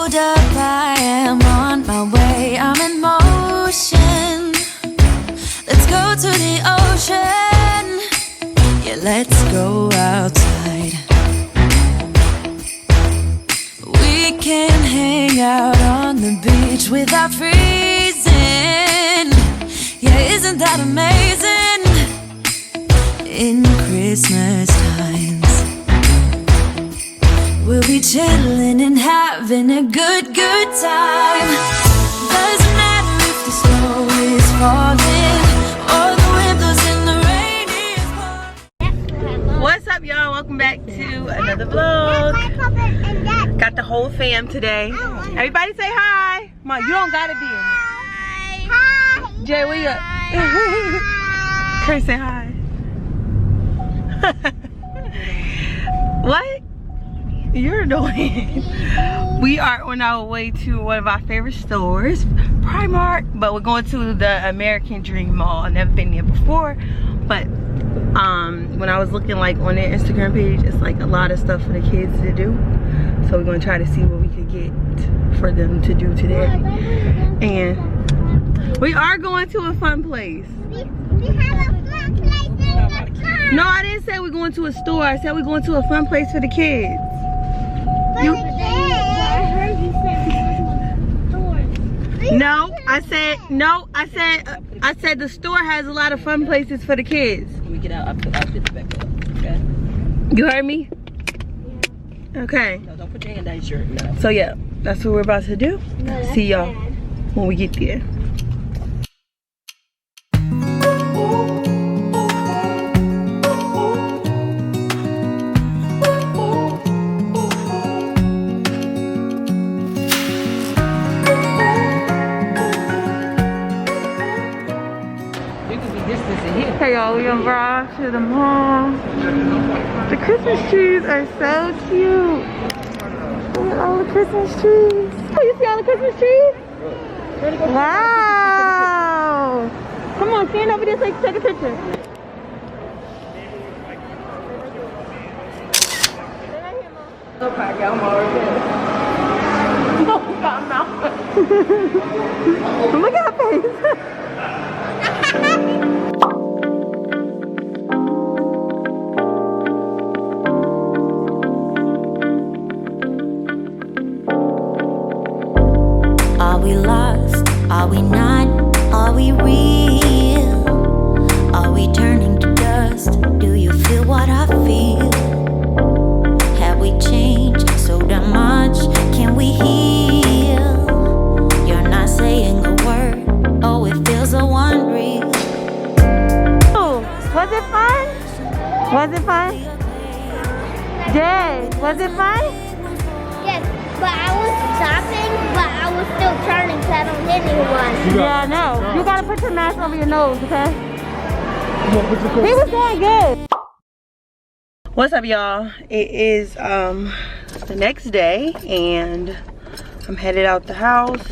Hold up, I am on my way, I'm in motion. Let's go to the ocean. Yeah, let's go outside. We can hang out on the beach without freezing. Yeah, isn't that amazing? In Christmas times, we'll be chilling and having a good time. Doesn't matter if the snow is falling or the wind blows in the rain is pouring. What's up, y'all? Welcome back to another vlog. Got the whole fam today. Everybody say hi. Mom, you don't gotta be in it. Hi. Jay, where you at? Chris, say hi. What? You're annoying. We are on our way to one of our favorite stores, Primark, but we're going to the American Dream Mall. I've never been there before, but when I was looking like on their Instagram page, it's like a lot of stuff for the kids to do. So we're gonna try to see what we could get for them to do today. And we are going to a fun place. We have a fun place in the car. No, I didn't say we're going to a store. I said we're going to a fun place for the kids. I heard you said No, I said the store has a lot of fun places for the kids. Let me get out. I'll get the back up. Okay? You heard me? Yeah. Okay. No, don't put your hand down your shirt. No. So yeah, that's what we're about to do. See y'all when we get there. Hey y'all, we arrived to the mall. The Christmas trees are so cute. Look at all the Christmas trees. Oh, you see all the Christmas trees? Wow. Come on, stand over there so you can take a picture. Okay, I'm already Look at her face. Are we lost? Are we not? Are we real? Are we turning to dust? Do you feel what I feel? Have we changed so damn much? Can we heal? You're not saying a word. Oh, it feels so unreal. Oh, was it fun? Was it fun? Jay, was it fun? Yes, but I was stopping, but I was still turning so I don't hit anyone. Yeah, I know. You gotta put your mask over your nose, okay? He was doing good. What's up, y'all? It is the next day, and I'm headed out the house.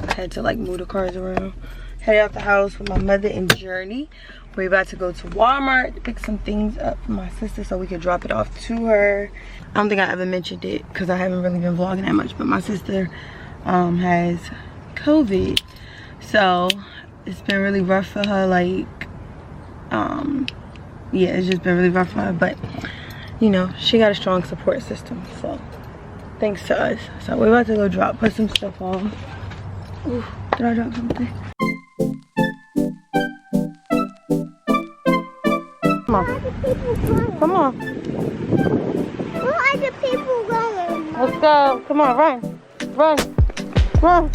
I had to like move the cars around. Headed out the house with my mother and Journey. We're about to go to Walmart to pick some things up for my sister so we can drop it off to her. I don't think I ever mentioned it because I haven't really been vlogging that much, but my sister has COVID, so it's been really rough for her. Like yeah, it's just been really rough for her, but you know, she got a strong support system, so thanks to us. So we're about to go put some stuff on. Ooh, did I drop something? Come on. Come on. Where are the people going? Let's go. Come on, run. Run. Run.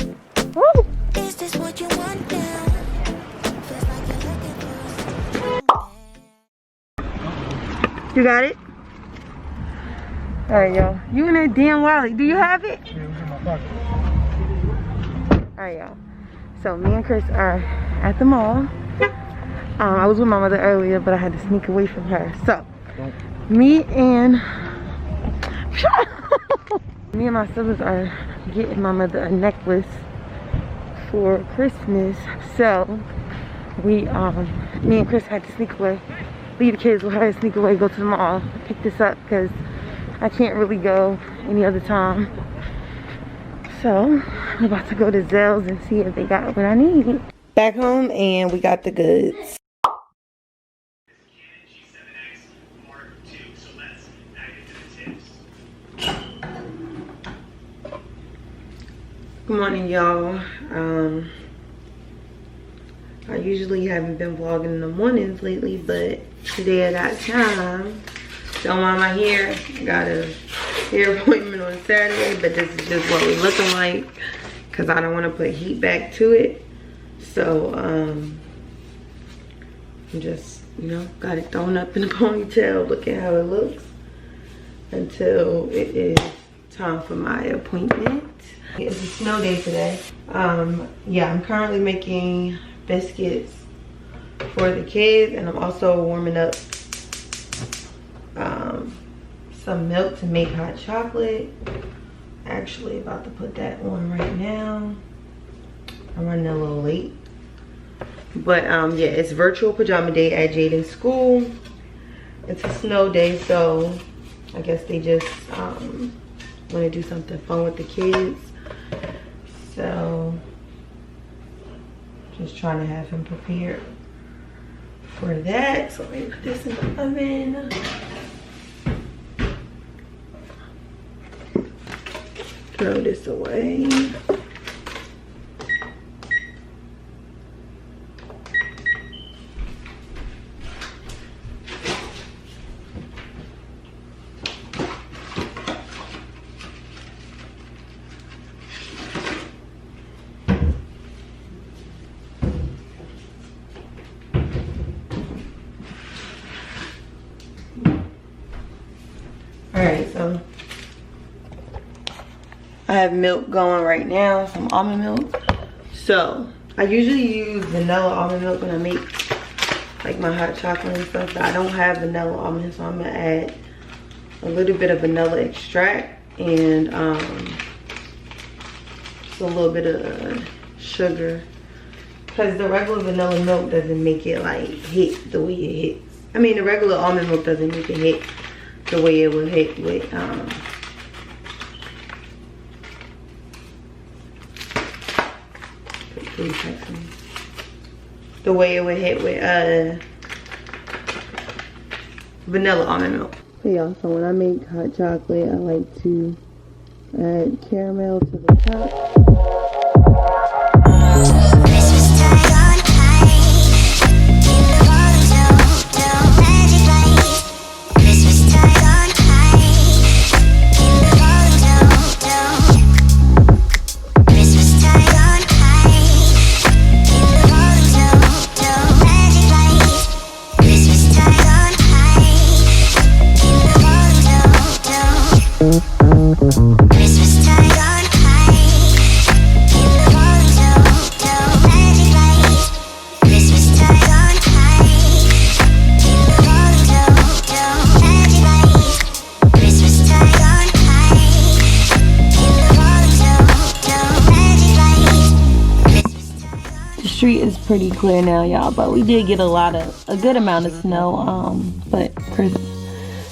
Run. Is this what you want now? You got it? Alright, y'all. You in that damn wallet. Do you have it? Yeah, it was in my pocket. Alright, y'all. So me and Chris are at the mall. I was with my mother earlier, but I had to sneak away from her. So me and my siblings are getting my mother a necklace for Christmas. So we me and Chris had to sneak away, leave the kids with her, sneak away, go to the mall, pick this up because I can't really go any other time. So I'm about to go to Zell's and see if they got what I need. Back home and we got the goods. Good morning, y'all. I usually haven't been vlogging in the mornings lately, but today I got time. Don't mind my hair. I got a hair appointment on Saturday, but this is just what we're looking like because I don't want to put heat back to it. So I'm just, you know, got it thrown up in a ponytail. Look at how it looks until it is time for my appointment. It's a snow day today. Yeah, I'm currently making biscuits for the kids, and I'm also warming up some milk to make hot chocolate. Actually about to put that on right now. I'm running a little late, but yeah, it's virtual pajama day at Jaden's school. It's a snow day, so I guess they just want to do something fun with the kids. So just trying to have him prepared for that. So let me put this in the oven. Throw this away. Alright, so I have milk going right now, some almond milk. So I usually use vanilla almond milk when I make like my hot chocolate and stuff, but I don't have vanilla almond, so I'm gonna add a little bit of vanilla extract and just a little bit of sugar, because the regular vanilla milk doesn't make it like hit the way it hits. I mean, the regular almond milk doesn't make it hit the way it would hit with the way it would hit with vanilla almond milk. Hey y'all, so when I make hot chocolate, I like to add caramel to the top. Street is pretty clear now, y'all, but we did get a good amount of snow. But Chris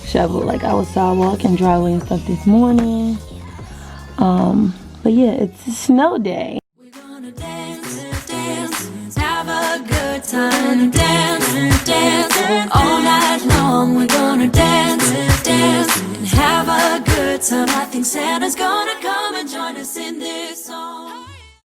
shoveled like our sidewalk and driveway and stuff this morning. But yeah, it's a snow day. We're gonna dance, dance, have a good time, dance, dance, all night long. We're gonna dance, dance, and have a good time. I think Santa's gonna come and join us in this song.